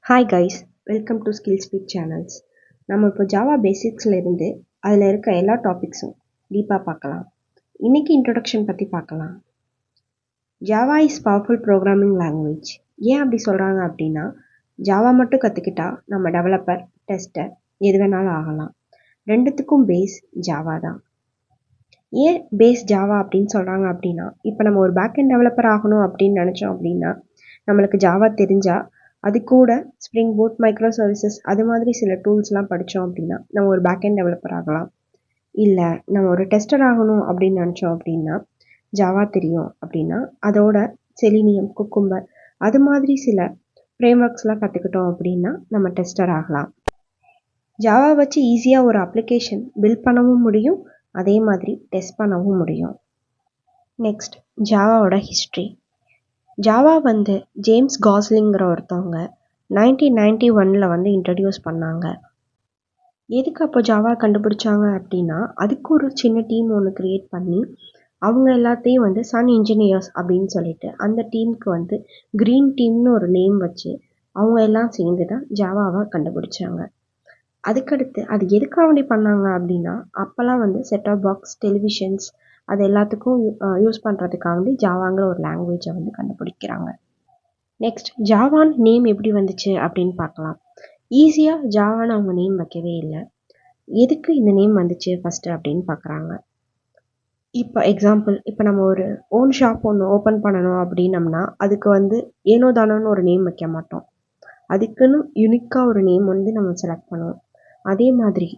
Hi guys, welcome to skill speak channels. நம்ம இப்போ Java பேசிக்ஸில் இருந்து அதில் இருக்க எல்லா டாபிக்ஸும் டீப்பாக பார்க்கலாம். இன்றைக்கி இன்ட்ரொடக்ஷன் பற்றி பார்க்கலாம். Java is powerful programming language. ஏன் அப்படி சொல்கிறாங்க அப்படின்னா, ஜாவா மட்டும் கற்றுக்கிட்டா நம்ம டெவலப்பர், டெஸ்டர் எது வேணாலும் ஆகலாம். ரெண்டுத்துக்கும் பேஸ் ஜாவா தான். ஏன் பேஸ் ஜாவா அப்படின்னு சொல்கிறாங்க அப்படின்னா, இப்போ நம்ம ஒரு பேக்எண்ட் டெவலப்பர் ஆகணும் அப்படின்னு நினச்சோம் அப்படின்னா, நம்மளுக்கு ஜாவா தெரிஞ்சால் அது கூட ஸ்ப்ரிங் பூட், மைக்ரோ சர்வீசஸ் அது மாதிரி சில டூல்ஸ்லாம் படித்தோம் அப்படின்னா நம்ம ஒரு பேக்எண்ட் டெவலப்பர் ஆகலாம். இல்லை நம்ம ஒரு டெஸ்டர் ஆகணும் அப்படின்னு நினச்சோம் அப்படின்னா ஜாவா தெரியும் அப்படின்னா அதோட செலினியம், குக்கும்பர் அது மாதிரி சில ஃப்ரேம்ஒர்க்ஸ்லாம் கற்றுக்கிட்டோம் அப்படின்னா நம்ம டெஸ்டர் ஆகலாம். ஜாவா வச்சு ஈஸியாக ஒரு அப்ளிகேஷன் பில்ட் பண்ணவும் முடியும், அதே மாதிரி டெஸ்ட் பண்ணவும் முடியும். நெக்ஸ்ட், ஜாவாவோட ஹிஸ்ட்ரி. ஜாவா ஜேம்ஸ் காஸ்லிங்கிற ஒருத்தவங்க 1991 இன்ட்ரடியூஸ் பண்ணாங்க. எதுக்கு அப்போ ஜாவா கண்டுபிடிச்சாங்க அப்படின்னா, அதுக்கு ஒரு சின்ன டீம் ஒன்று க்ரியேட் பண்ணி அவங்க எல்லாத்தையும் சன் இன்ஜினியர்ஸ் அப்படின்னு சொல்லிட்டு அந்த டீமுக்கு க்ரீன் டீம்னு ஒரு நேம் வச்சு அவங்க எல்லாம் சேர்ந்து தான் ஜாவாவை கண்டுபிடிச்சாங்க. அதுக்கடுத்து அது எதுக்காக வேண்டி பண்ணாங்க அப்படின்னா, அப்போல்லாம் செட்டாப் பாக்ஸ், டெலிவிஷன்ஸ் அது எல்லாத்துக்கும் யூஸ் பண்ணுறதுக்காக ஜாவாங்கிற ஒரு லாங்குவேஜை கண்டுபிடிக்கிறாங்க. நெக்ஸ்ட், ஜாவான் நேம் எப்படி வந்துச்சு அப்படின்னு பார்க்கலாம். ஈஸியாக ஜாவான்னு அவங்க நேம் வைக்கவே இல்லை. எதுக்கு இந்த நேம் வந்துச்சு ஃபஸ்ட்டு அப்படின்னு பார்க்குறாங்க. இப்போ எக்ஸாம்பிள், இப்போ நம்ம ஒரு ஓன் ஷாப் ஒன்று ஓப்பன் பண்ணணும் அப்படின்னம்னா அதுக்கு ஏனோ தானோன்னு ஒரு நேம் வைக்க மாட்டோம். அதுக்குன்னு யுனிக்காக ஒரு நேம் நம்ம செலக்ட் பண்ணுவோம். அதே மாதிரி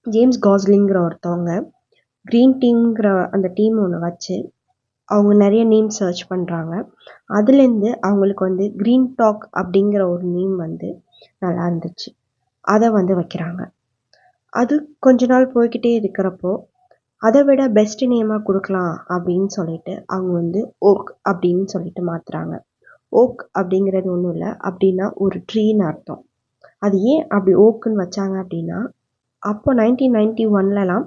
ஜேம்ஸ் காஸ்லிங்கிற ஒருத்தவங்க க்ரீன் டீம்ங்கிற அந்த டீம் ஒன்று வச்சு அவங்க நிறைய நேம் சர்ச் பண்ணுறாங்க. அதுலேருந்து அவங்களுக்கு க்ரீன் டாக் அப்படிங்கிற ஒரு நேம் நல்லா இருந்துச்சு. அதை வைக்கிறாங்க. அது கொஞ்ச நாள் போய்கிட்டே இருக்கிறப்போ அதை விட பெஸ்ட் நேமாக கொடுக்கலாம் அப்படின்னு சொல்லிட்டு அவங்க ஓக் அப்படின்னு சொல்லிட்டு மாற்றுறாங்க. ஓக் அப்படிங்கிறது ஒன்றும் இல்லை, அப்படின்னா ஒரு ட்ரீன்னு அர்த்தம். அது ஏன் அப்படி ஓக்குன்னு வச்சாங்க அப்படின்னா, அப்போ 1991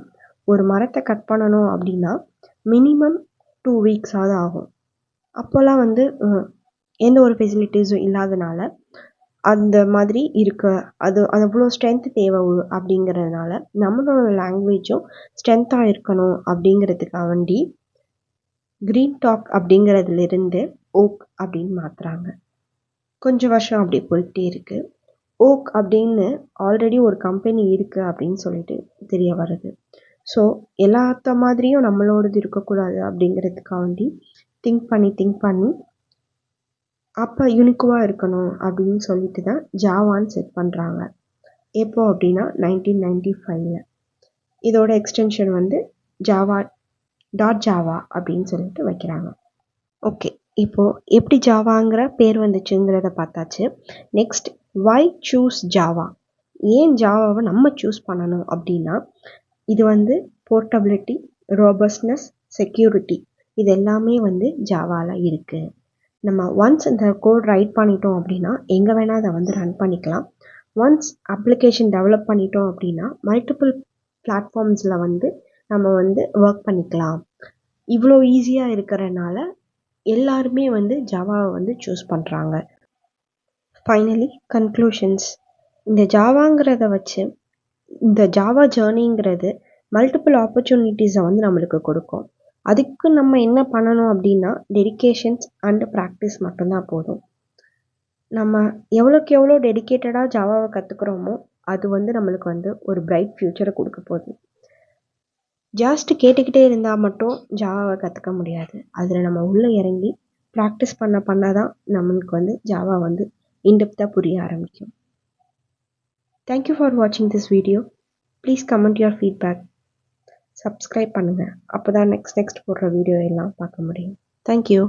ஒரு மரத்தை கட் பண்ணணும் அப்படின்னா மினிமம் 2 வீக்ஸாவது ஆகும். அப்போல்லாம் எந்த ஒரு ஃபெசிலிட்டிஸும் இல்லாதனால அந்த மாதிரி அது அவ்வளோ ஸ்ட்ரென்த் தேவை அப்படிங்கிறதுனால நம்மளோட லாங்குவேஜும் ஸ்ட்ரென்த்தாக இருக்கணும் அப்படிங்கிறதுக்காக வேண்டி க்ரீன் டாக் அப்படிங்கிறதுலேருந்து ஓக் அப்படின்னு மாற்றுறாங்க. கொஞ்சம் வருஷம் அப்படி போயிட்டே இருக்குது. ஓக் அப்படின்னு ஆல்ரெடி ஒரு கம்பெனி இருக்குது அப்படின்னு சொல்லிட்டு தெரிய வருது. ஸோ எல்லாத்த மாதிரியும் நம்மளோடது இருக்கக்கூடாது அப்படிங்கிறதுக்காண்டி திங்க் பண்ணி அப்போ யூனிக்குவாக இருக்கணும் அப்படின்னு சொல்லிட்டு தான் ஜாவான்னு செட் பண்ணுறாங்க. எப்போ அப்படின்னா 1995. இதோட எக்ஸ்டென்ஷன் ஜாவா அப்படின்னு சொல்லிட்டு வைக்கிறாங்க. ஓகே, இப்போது எப்படி ஜாவாங்கிற பேர் வந்துச்சுங்கிறத பார்த்தாச்சு. நெக்ஸ்ட், வை சூஸ் ஜாவா? ஏன் ஜாவாவை நம்ம சூஸ் பண்ணணும் அப்படின்னா, இது போர்ட்டபிலிட்டி, ரோபஸ்ட்னஸ், செக்யூரிட்டி இது எல்லாமே ஜாவாவில் இருக்குது. நம்ம ஒன்ஸ் இந்த கோட் ரைட் பண்ணிட்டோம் அப்படின்னா எங்கே வேணால் அதை ரன் பண்ணிக்கலாம். ஒன்ஸ் அப்ளிகேஷன் டெவலப் பண்ணிட்டோம் அப்படின்னா மல்டிபிள் பிளாட்ஃபார்ம்ஸில் நம்ம ஒர்க் பண்ணிக்கலாம். இவ்வளோ ஈஸியாக இருக்கிறனால எல்லாருமே ஜாவாவை சூஸ் பண்ணுறாங்க. Finally conclusions. இந்த ஜாவாங்கிறத வச்சு இந்த ஜாவா ஜேர்னிங்கிறது மல்டிபிள் ஆப்பர்ச்சுனிட்டிஸை நம்மளுக்கு கொடுக்கும். அதுக்கு நம்ம என்ன பண்ணணும் அப்படின்னா டெடிகேஷன்ஸ் அண்ட் ப்ராக்டிஸ் மட்டும்தான் போதும். நம்ம எவ்வளோக்கு எவ்வளோ டெடிக்கேட்டடாக ஜாவாவை கற்றுக்குறோமோ அது நம்மளுக்கு ஒரு பிரைட் ஃப்யூச்சரை கொடுக்க போகுது. ஜாஸ்ட் கேட்டுக்கிட்டே இருந்தால் மட்டும் ஜாவாவை கற்றுக்க முடியாது. அதில் நம்ம உள்ளே இறங்கி ப்ராக்டிஸ் பண்ண தான் நம்மளுக்கு ஜாவா இன்டெப்த்தாக புரிய ஆரம்பிக்கும். தேங்க்யூ ஃபார் வாட்சிங் this video. Please comment your feedback. Subscribe பண்ணுங்கள். அப்போ தான் நெக்ஸ்ட் போடுற வீடியோ எல்லாம் பார்க்க முடியும். தேங்க்யூ.